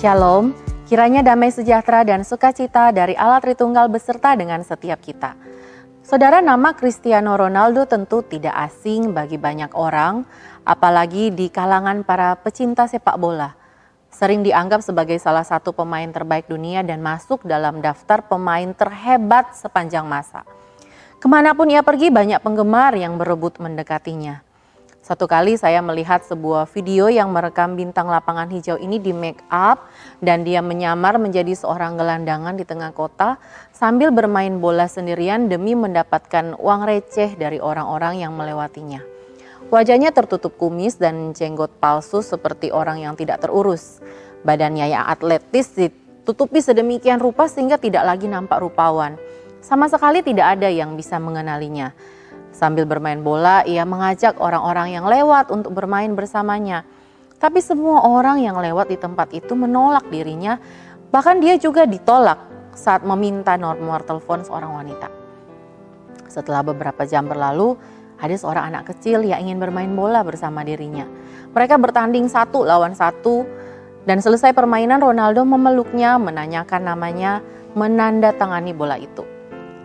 Shalom, kiranya damai sejahtera dan sukacita dari Allah Tritunggal beserta dengan setiap kita. Saudara, nama Cristiano Ronaldo tentu tidak asing bagi banyak orang, apalagi di kalangan para pecinta sepak bola. Sering dianggap sebagai salah satu pemain terbaik dunia dan masuk dalam daftar pemain terhebat sepanjang masa. Kemanapun ia pergi, banyak penggemar yang berebut mendekatinya. Satu kali saya melihat sebuah video yang merekam bintang lapangan hijau ini di make up dan dia menyamar menjadi seorang gelandangan di tengah kota sambil bermain bola sendirian demi mendapatkan uang receh dari orang-orang yang melewatinya. Wajahnya tertutup kumis dan jenggot palsu seperti orang yang tidak terurus. Badannya yang atletis ditutupi sedemikian rupa sehingga tidak lagi nampak rupawan. Sama sekali tidak ada yang bisa mengenalinya. Sambil bermain bola, ia mengajak orang-orang yang lewat untuk bermain bersamanya. Tapi semua orang yang lewat di tempat itu menolak dirinya, bahkan dia juga ditolak saat meminta nomor telepon seorang wanita. Setelah beberapa jam berlalu, ada seorang anak kecil yang ingin bermain bola bersama dirinya. Mereka bertanding 1 lawan 1 dan selesai permainan Ronaldo memeluknya, menanyakan namanya, menandatangani bola itu.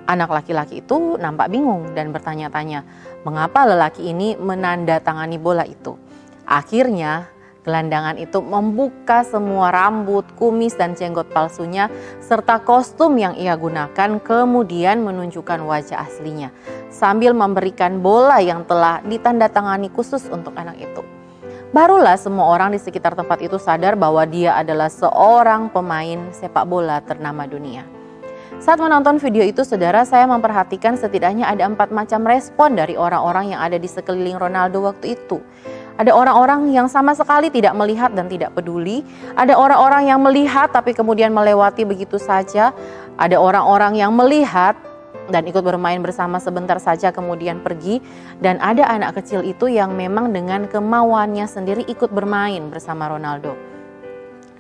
Anak laki-laki itu nampak bingung dan bertanya-tanya, mengapa lelaki ini menandatangani bola itu. Akhirnya, gelandangan itu membuka semua rambut, kumis, dan jenggot palsunya, serta kostum yang ia gunakan, kemudian menunjukkan wajah aslinya, sambil memberikan bola yang telah ditandatangani khusus untuk anak itu. Barulah semua orang di sekitar tempat itu sadar bahwa dia adalah seorang pemain sepak bola ternama dunia. Saat menonton video itu, saudara, saya memperhatikan setidaknya ada 4 macam respon dari orang-orang yang ada di sekeliling Ronaldo waktu itu. Ada orang-orang yang sama sekali tidak melihat dan tidak peduli. Ada orang-orang yang melihat tapi kemudian melewati begitu saja. Ada orang-orang yang melihat dan ikut bermain bersama sebentar saja kemudian pergi. Dan ada anak kecil itu yang memang dengan kemauannya sendiri ikut bermain bersama Ronaldo.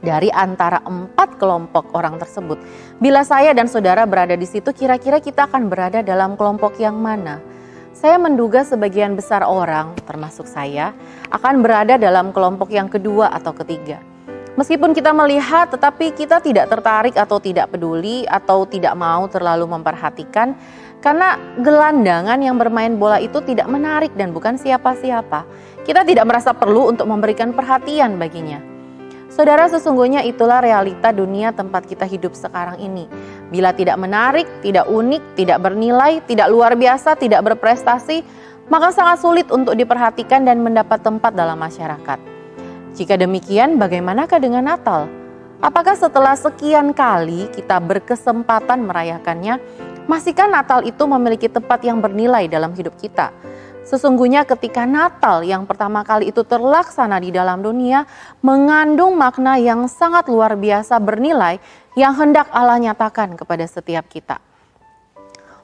Dari antara 4 kelompok orang tersebut, bila saya dan saudara berada di situ, kira-kira kita akan berada dalam kelompok yang mana? Saya menduga sebagian besar orang, termasuk saya, akan berada dalam kelompok yang kedua atau ketiga. Meskipun kita melihat, tetapi kita tidak tertarik atau tidak peduli atau tidak mau terlalu memperhatikan, karena gelandangan yang bermain bola itu tidak menarik dan bukan siapa-siapa. Kita tidak merasa perlu untuk memberikan perhatian baginya. Saudara, sesungguhnya itulah realita dunia tempat kita hidup sekarang ini. Bila tidak menarik, tidak unik, tidak bernilai, tidak luar biasa, tidak berprestasi, maka sangat sulit untuk diperhatikan dan mendapat tempat dalam masyarakat. Jika demikian, bagaimanakah dengan Natal? Apakah setelah sekian kali kita berkesempatan merayakannya, masihkah Natal itu memiliki tempat yang bernilai dalam hidup kita? Sesungguhnya ketika Natal yang pertama kali itu terlaksana di dalam dunia mengandung makna yang sangat luar biasa bernilai yang hendak Allah nyatakan kepada setiap kita.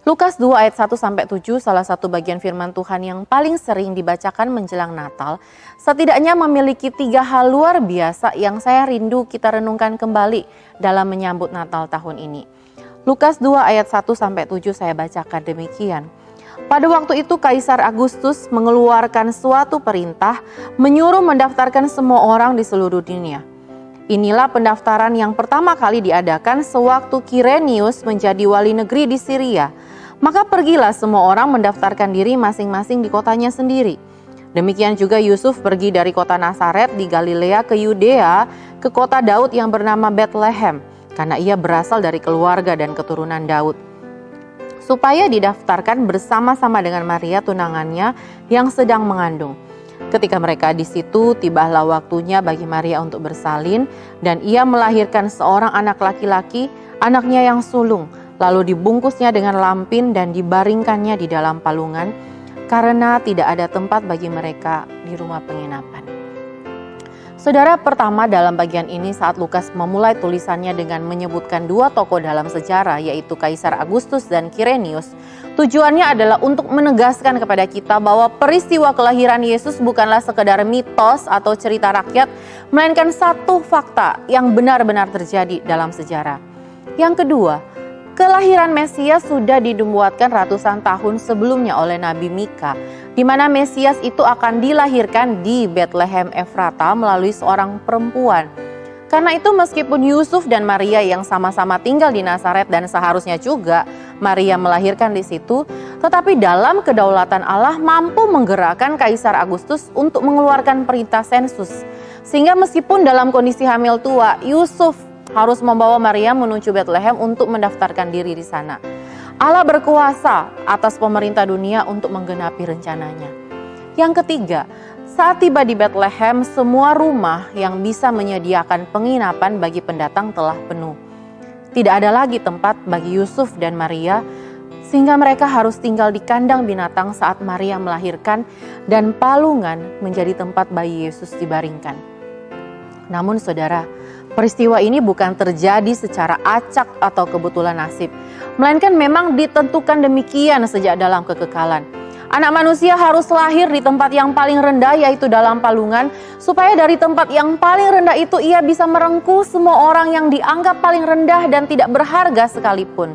Lukas 2 ayat 1-7 salah satu bagian firman Tuhan yang paling sering dibacakan menjelang Natal, setidaknya memiliki 3 hal luar biasa yang saya rindu kita renungkan kembali dalam menyambut Natal tahun ini. Lukas 2 ayat 1-7 saya bacakan demikian. Pada waktu itu Kaisar Agustus mengeluarkan suatu perintah menyuruh mendaftarkan semua orang di seluruh dunia. Inilah pendaftaran yang pertama kali diadakan sewaktu Kirenius menjadi wali negeri di Syria. Maka pergilah semua orang mendaftarkan diri masing-masing di kotanya sendiri. Demikian juga Yusuf pergi dari kota Nazaret di Galilea ke Yudea ke kota Daud yang bernama Bethlehem, karena ia berasal dari keluarga dan keturunan Daud, supaya didaftarkan bersama-sama dengan Maria tunangannya yang sedang mengandung. Ketika mereka di situ, tibalah waktunya bagi Maria untuk bersalin dan ia melahirkan seorang anak laki-laki, anaknya yang sulung, lalu dibungkusnya dengan lampin dan dibaringkannya di dalam palungan karena tidak ada tempat bagi mereka di rumah penginapan. Saudara, pertama dalam bagian ini saat Lukas memulai tulisannya dengan menyebutkan 2 tokoh dalam sejarah yaitu Kaisar Agustus dan Kirenius. Tujuannya adalah untuk menegaskan kepada kita bahwa peristiwa kelahiran Yesus bukanlah sekedar mitos atau cerita rakyat, melainkan satu fakta yang benar-benar terjadi dalam sejarah. Yang kedua, kelahiran Mesias sudah dinubuatkan ratusan tahun sebelumnya oleh Nabi Mika, di mana Mesias itu akan dilahirkan di Bethlehem Efrata melalui seorang perempuan. Karena itu meskipun Yusuf dan Maria yang sama-sama tinggal di Nazaret dan seharusnya juga Maria melahirkan di situ, tetapi dalam kedaulatan Allah mampu menggerakkan Kaisar Agustus untuk mengeluarkan perintah sensus. Sehingga meskipun dalam kondisi hamil tua, Yusuf harus membawa Maria menuju Bethlehem untuk mendaftarkan diri di sana. Allah berkuasa atas pemerintah dunia untuk menggenapi rencananya. Yang ketiga, saat tiba di Bethlehem, semua rumah yang bisa menyediakan penginapan bagi pendatang telah penuh. Tidak ada lagi tempat bagi Yusuf dan Maria, sehingga mereka harus tinggal di kandang binatang saat Maria melahirkan dan palungan menjadi tempat bayi Yesus dibaringkan. Namun saudara, peristiwa ini bukan terjadi secara acak atau kebetulan nasib, melainkan memang ditentukan demikian sejak dalam kekekalan. Anak manusia harus lahir di tempat yang paling rendah, yaitu dalam palungan, supaya dari tempat yang paling rendah itu ia bisa merengkuh semua orang yang dianggap paling rendah dan tidak berharga sekalipun.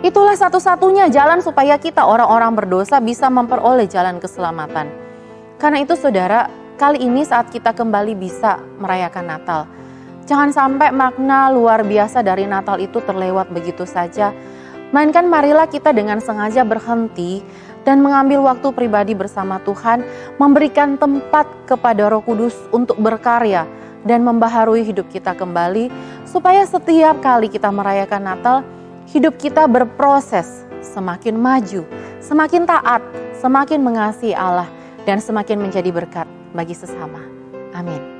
Itulah satu-satunya jalan supaya kita orang-orang berdosa bisa memperoleh jalan keselamatan. Karena itu saudara, kali ini saat kita kembali bisa merayakan Natal, jangan sampai makna luar biasa dari Natal itu terlewat begitu saja. Melainkan marilah kita dengan sengaja berhenti dan mengambil waktu pribadi bersama Tuhan, memberikan tempat kepada Roh Kudus untuk berkarya dan membaharui hidup kita kembali, supaya setiap kali kita merayakan Natal, hidup kita berproses semakin maju, semakin taat, semakin mengasihi Allah, dan semakin menjadi berkat bagi sesama. Amin.